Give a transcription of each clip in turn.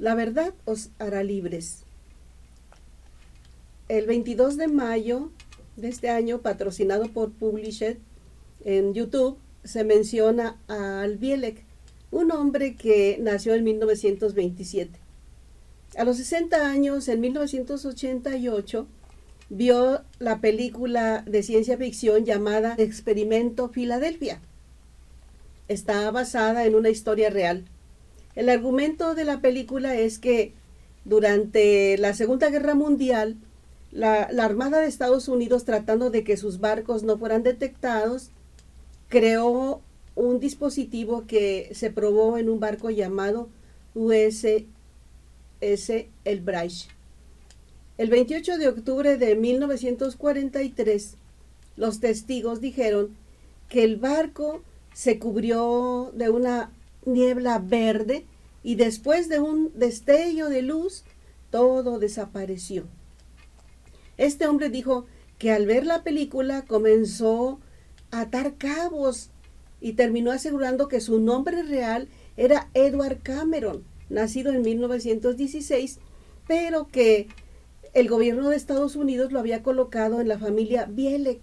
La verdad os hará libres. El 22 de mayo de este año, patrocinado por Published, en YouTube se menciona a Al Bielek, un hombre que nació en 1927. A los 60 años, en 1988, vio la película de ciencia ficción llamada Experimento Filadelfia. Está basada en una historia real. El argumento de la película es que durante la Segunda Guerra Mundial, la Armada de Estados Unidos, tratando de que sus barcos no fueran detectados, creó un dispositivo que se probó en un barco llamado USS Elbridge. El 28 de octubre de 1943, los testigos dijeron que el barco se cubrió de una niebla verde y después de un destello de luz, todo desapareció. Este hombre dijo que al ver la película comenzó a atar cabos y terminó asegurando que su nombre real era Edward Cameron, nacido en 1916, pero que el gobierno de Estados Unidos lo había colocado en la familia Bielek.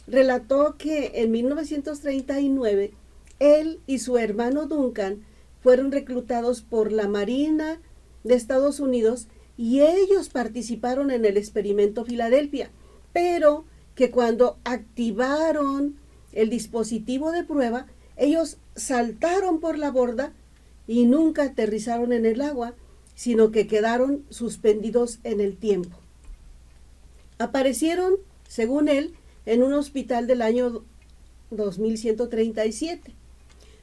Relató que en 1939 él y su hermano Duncan fueron reclutados por la Marina de Estados Unidos y ellos participaron en el experimento Filadelfia, pero que cuando activaron el dispositivo de prueba, ellos saltaron por la borda y nunca aterrizaron en el agua, sino que quedaron suspendidos en el tiempo. Aparecieron, según él, en un hospital del año 2137.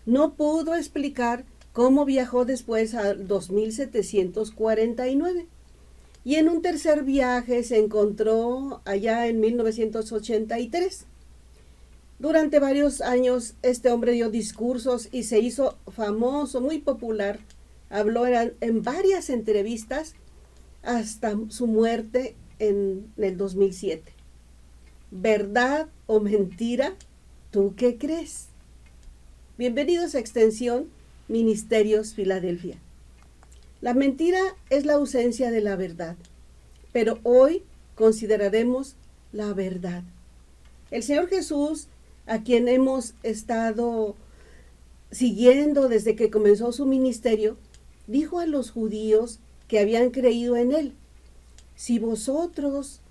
No pudo explicar cómo viajó después al 2749. Y en un tercer viaje se encontró allá en 1983. Durante varios años este hombre dio discursos y se hizo famoso, muy popular. Habló en varias entrevistas hasta su muerte en el 2007. ¿Verdad o mentira? ¿Tú qué crees? Bienvenidos a Extensión Ministerios Filadelfia. La mentira es la ausencia de la verdad, pero hoy consideraremos la verdad. El Señor Jesús, a quien hemos estado siguiendo desde que comenzó su ministerio, dijo a los judíos que habían creído en él: si vosotros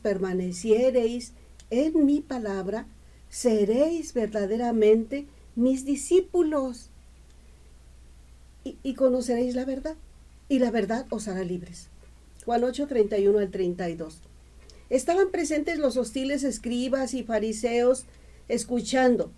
permaneciereis en mi palabra, seréis verdaderamente mis discípulos y conoceréis la verdad, y la verdad os hará libres. Juan 8, 31 al 32. Estaban presentes los hostiles escribas y fariseos escuchando.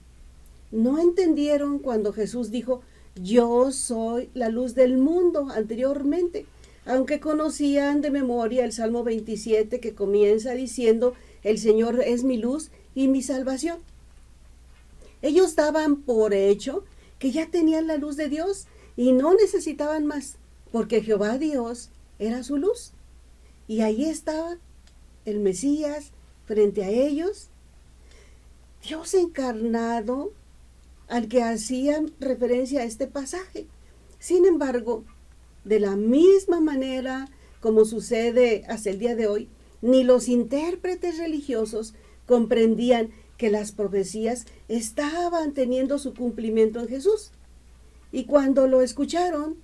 No entendieron cuando Jesús dijo: yo soy la luz del mundo anteriormente, aunque conocían de memoria el Salmo 27 que comienza diciendo: el Señor es mi luz y mi salvación. Ellos daban por hecho que ya tenían la luz de Dios y no necesitaban más, porque Jehová Dios era su luz. Y ahí estaba el Mesías frente a ellos, Dios encarnado, al que hacían referencia a este pasaje. Sin embargo, de la misma manera como sucede hasta el día de hoy, ni los intérpretes religiosos comprendían que las profecías estaban teniendo su cumplimiento en Jesús. Y cuando lo escucharon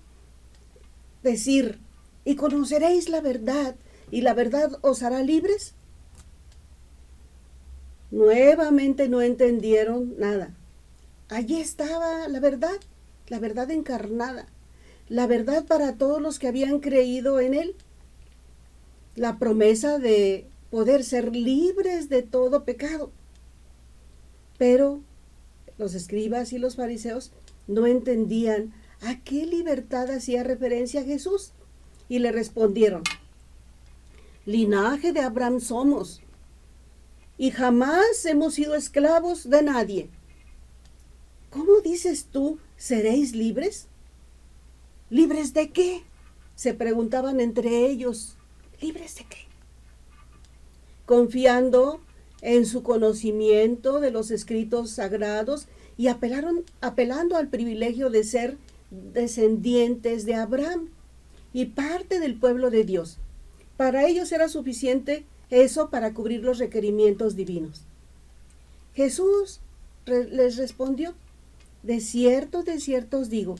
decir: y conoceréis la verdad, y la verdad os hará libres, nuevamente no entendieron nada. Allí estaba la verdad encarnada, la verdad para todos los que habían creído en él, la promesa de poder ser libres de todo pecado. Pero los escribas y los fariseos no entendían a qué libertad hacía referencia Jesús, y le respondieron: linaje de Abraham somos, y jamás hemos sido esclavos de nadie. ¿Cómo dices tú, seréis libres? ¿Libres de qué?, se preguntaban entre ellos. ¿Libres de qué? Confiando en su conocimiento de los escritos sagrados y apelando al privilegio de ser descendientes de Abraham y parte del pueblo de Dios. Para ellos era suficiente eso para cubrir los requerimientos divinos. Jesús les respondió: de cierto os digo,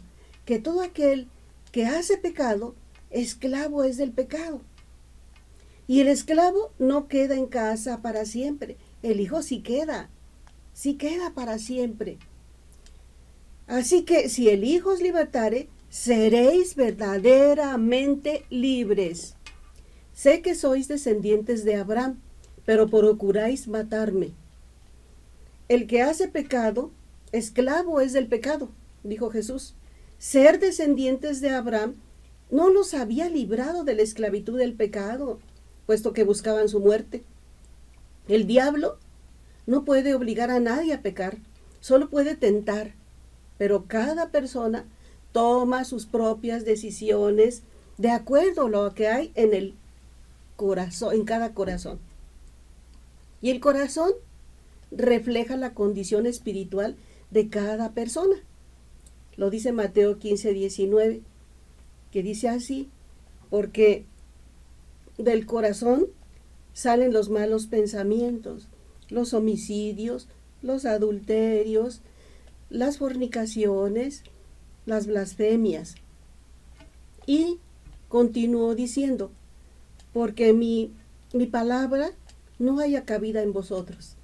que todo aquel que hace pecado, esclavo es del pecado. Y el esclavo no queda en casa para siempre, el hijo sí queda para siempre. Así que si el Hijo os libertare, seréis verdaderamente libres. Sé que sois descendientes de Abraham, pero procuráis matarme. El que hace pecado, esclavo es del pecado, dijo Jesús. Ser descendientes de Abraham no los había librado de la esclavitud del pecado, puesto que buscaban su muerte. El diablo no puede obligar a nadie a pecar, solo puede tentar, pero cada persona toma sus propias decisiones de acuerdo a lo que hay en el corazón, en cada corazón. Y el corazón refleja la condición espiritual de cada persona. Lo dice Mateo 15:19, que dice así: porque del corazón salen los malos pensamientos, los homicidios, los adulterios, las fornicaciones, las blasfemias. Y continuó diciendo: porque mi palabra no haya cabida en vosotros.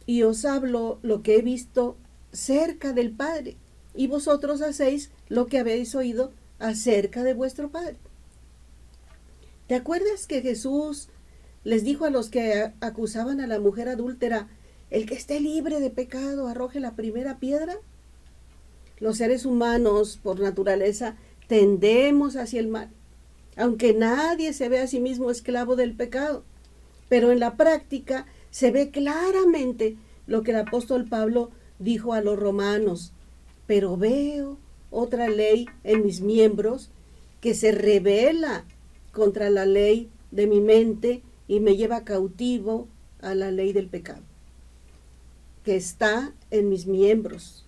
Y os hablo lo que he visto cerca del Padre, y vosotros hacéis lo que habéis oído acerca de vuestro Padre. ¿Te acuerdas que Jesús les dijo a los que acusaban a la mujer adúltera: el que esté libre de pecado arroje la primera piedra? Los seres humanos, por naturaleza, tendemos hacia el mal, aunque nadie se ve a sí mismo esclavo del pecado. Pero en la práctica se ve claramente lo que el apóstol Pablo dijo a los romanos: pero veo otra ley en mis miembros que se rebela contra la ley de mi mente y me lleva cautivo a la ley del pecado, que está en mis miembros.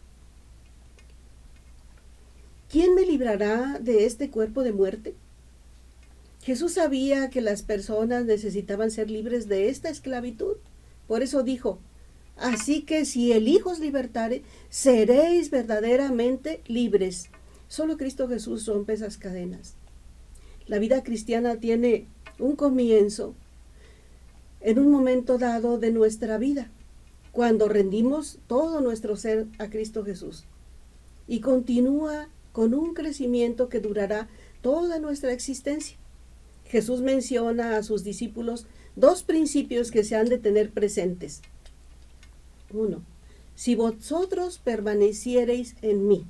¿Quién me librará de este cuerpo de muerte? Jesús sabía que las personas necesitaban ser libres de esta esclavitud. Por eso dijo: así que si el Hijo os libertare, seréis verdaderamente libres. Solo Cristo Jesús rompe esas cadenas. La vida cristiana tiene un comienzo en un momento dado de nuestra vida, cuando rendimos todo nuestro ser a Cristo Jesús, y continúa con un crecimiento que durará toda nuestra existencia. Jesús menciona a sus discípulos dos principios que se han de tener presentes. 1. Si vosotros permaneciereis en mí,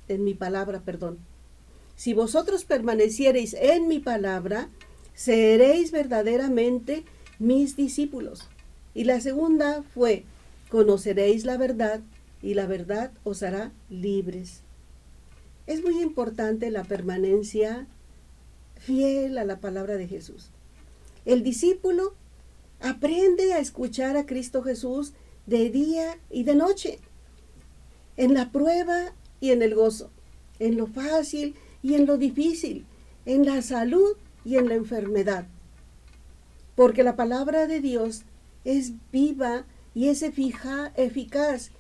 en mi palabra, si vosotros permaneciereis en mi palabra, seréis verdaderamente mis discípulos. Y la segunda fue: conoceréis la verdad, y la verdad os hará libres. Es muy importante la permanencia fiel a la palabra de Jesús. El discípulo aprende a escuchar a Cristo Jesús de día y de noche, en la prueba y en el gozo, en lo fácil y en lo difícil, en la salud y en la enfermedad. Porque la palabra de Dios es viva y es eficaz,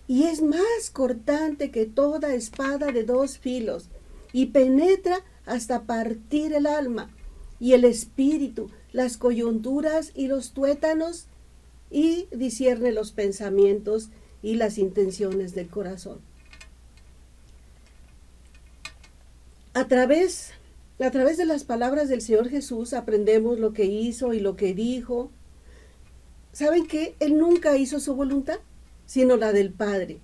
y es más cortante que toda espada de dos filos, y penetra hasta partir el alma y el espíritu, las coyunturas y los tuétanos, y discierne los pensamientos y las intenciones del corazón. A través de las palabras del Señor Jesús aprendemos lo que hizo y lo que dijo. ¿Saben qué? Él nunca hizo su voluntad, sino la del Padre.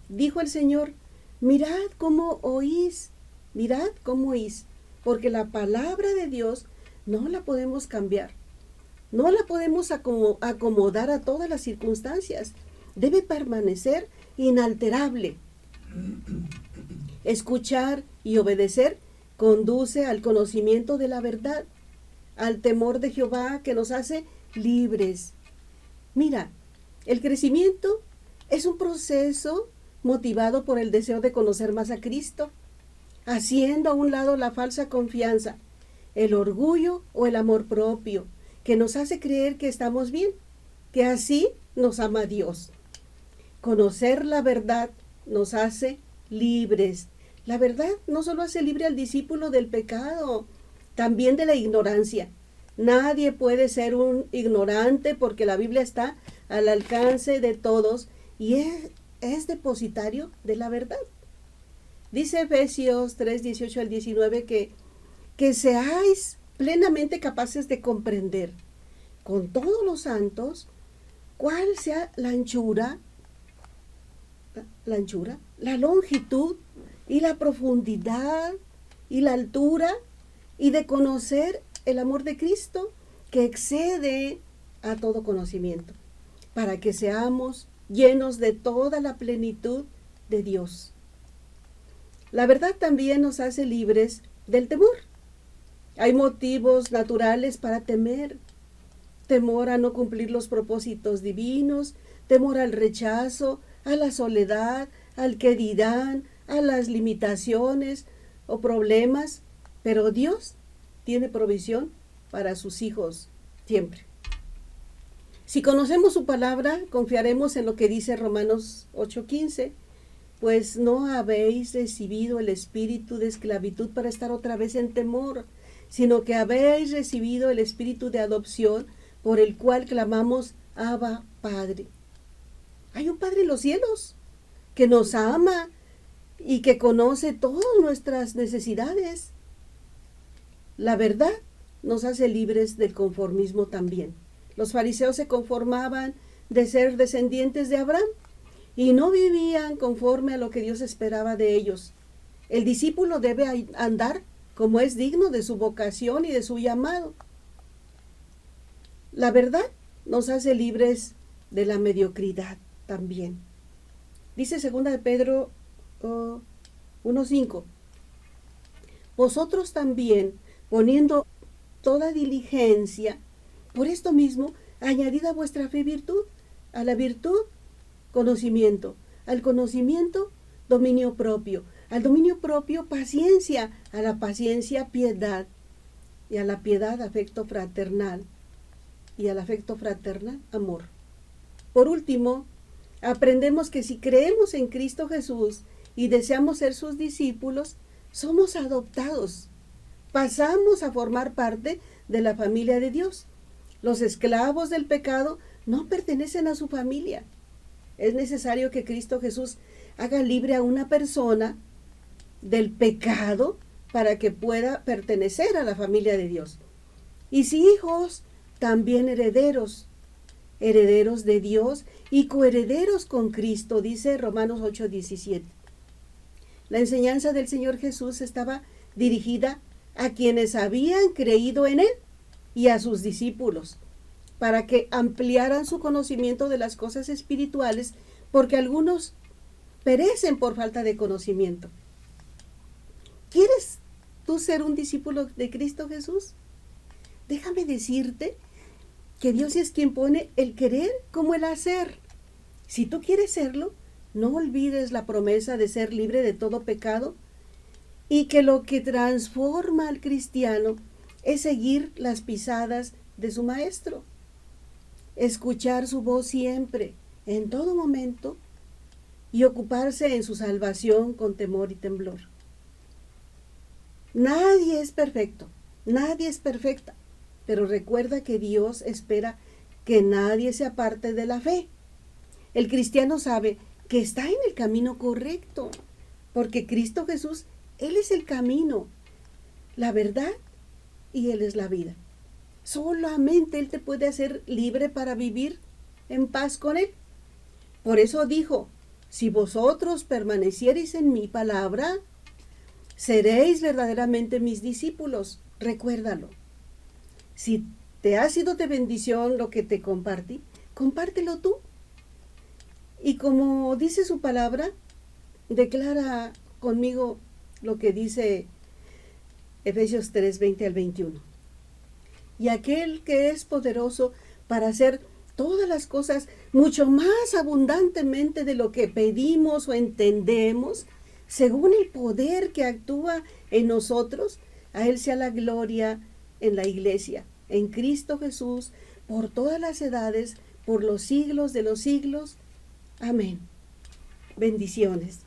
Dijo el Señor: mirad cómo oís, porque la palabra de Dios no la podemos cambiar, no la podemos acomodar a todas las circunstancias. Debe permanecer inalterable. Escuchar y obedecer conduce al conocimiento de la verdad, al temor de Jehová, que nos hace libres. Mira, el crecimiento es un proceso motivado por el deseo de conocer más a Cristo, haciendo a un lado la falsa confianza, el orgullo o el amor propio, que nos hace creer que estamos bien, que así nos ama Dios. Conocer la verdad nos hace libres. La verdad no solo hace libre al discípulo del pecado, también de la ignorancia. Nadie puede ser un ignorante porque la Biblia está al alcance de todos y es depositario de la verdad. Dice Efesios 3, 18 al 19 que seáis plenamente capaces de comprender con todos los santos cuál sea la anchura, la longitud y la profundidad y la altura, y de conocer el amor de Cristo que excede a todo conocimiento, para que seamos llenos de toda la plenitud de Dios. La verdad también nos hace libres del temor. Hay motivos naturales para temer. Temor a no cumplir los propósitos divinos, temor al rechazo, a la soledad, al que dirán, a las limitaciones o problemas, pero Dios tiene provisión para sus hijos siempre. Si conocemos su palabra, confiaremos en lo que dice Romanos 8:15, pues no habéis recibido el espíritu de esclavitud para estar otra vez en temor, sino que habéis recibido el espíritu de adopción, por el cual clamamos, Abba, Padre. Hay un Padre en los cielos que nos ama y que conoce todas nuestras necesidades. La verdad nos hace libres del conformismo también. Los fariseos se conformaban de ser descendientes de Abraham y no vivían conforme a lo que Dios esperaba de ellos. El discípulo debe andar como es digno de su vocación y de su llamado. La verdad nos hace libres de la mediocridad también. Dice 2 de Pedro 1:5. Vosotros también, poniendo toda diligencia, por esto mismo, añadid a vuestra fe virtud, a la virtud conocimiento, al conocimiento dominio propio, al dominio propio paciencia, a la paciencia piedad, y a la piedad afecto fraternal, y al afecto fraternal amor. Por último, aprendemos que si creemos en Cristo Jesús y deseamos ser sus discípulos, somos adoptados. Pasamos a formar parte de la familia de Dios. Los esclavos del pecado no pertenecen a su familia. Es necesario que Cristo Jesús haga libre a una persona del pecado para que pueda pertenecer a la familia de Dios. Y si hijos, también herederos, herederos de Dios y coherederos con Cristo, dice Romanos 8:17. La enseñanza del Señor Jesús estaba dirigida a quienes habían creído en Él y a sus discípulos, para que ampliaran su conocimiento de las cosas espirituales, porque algunos perecen por falta de conocimiento. ¿Quieres tú ser un discípulo de Cristo Jesús? Déjame decirte que Dios es quien pone el querer como el hacer. Si tú quieres serlo, no olvides la promesa de ser libre de todo pecado y que lo que transforma al cristiano es seguir las pisadas de su maestro, escuchar su voz siempre, en todo momento, y ocuparse en su salvación con temor y temblor. Nadie es perfecto, nadie es perfecta, pero recuerda que Dios espera que nadie se aparte de la fe. El cristiano sabe que está en el camino correcto, porque Cristo Jesús, Él es el camino, la verdad y Él es la vida. Solamente Él te puede hacer libre para vivir en paz con Él. Por eso dijo, si vosotros permaneciereis en mi palabra, seréis verdaderamente mis discípulos. Recuérdalo. Si te ha sido de bendición lo que te compartí, compártelo tú. Y como dice su palabra, declara conmigo lo que dice Efesios 3, 20 al 21. Y aquel que es poderoso para hacer todas las cosas mucho más abundantemente de lo que pedimos o entendemos, según el poder que actúa en nosotros. A Él sea la gloria en la iglesia, en Cristo Jesús, por todas las edades, por los siglos de los siglos. Amén. Bendiciones.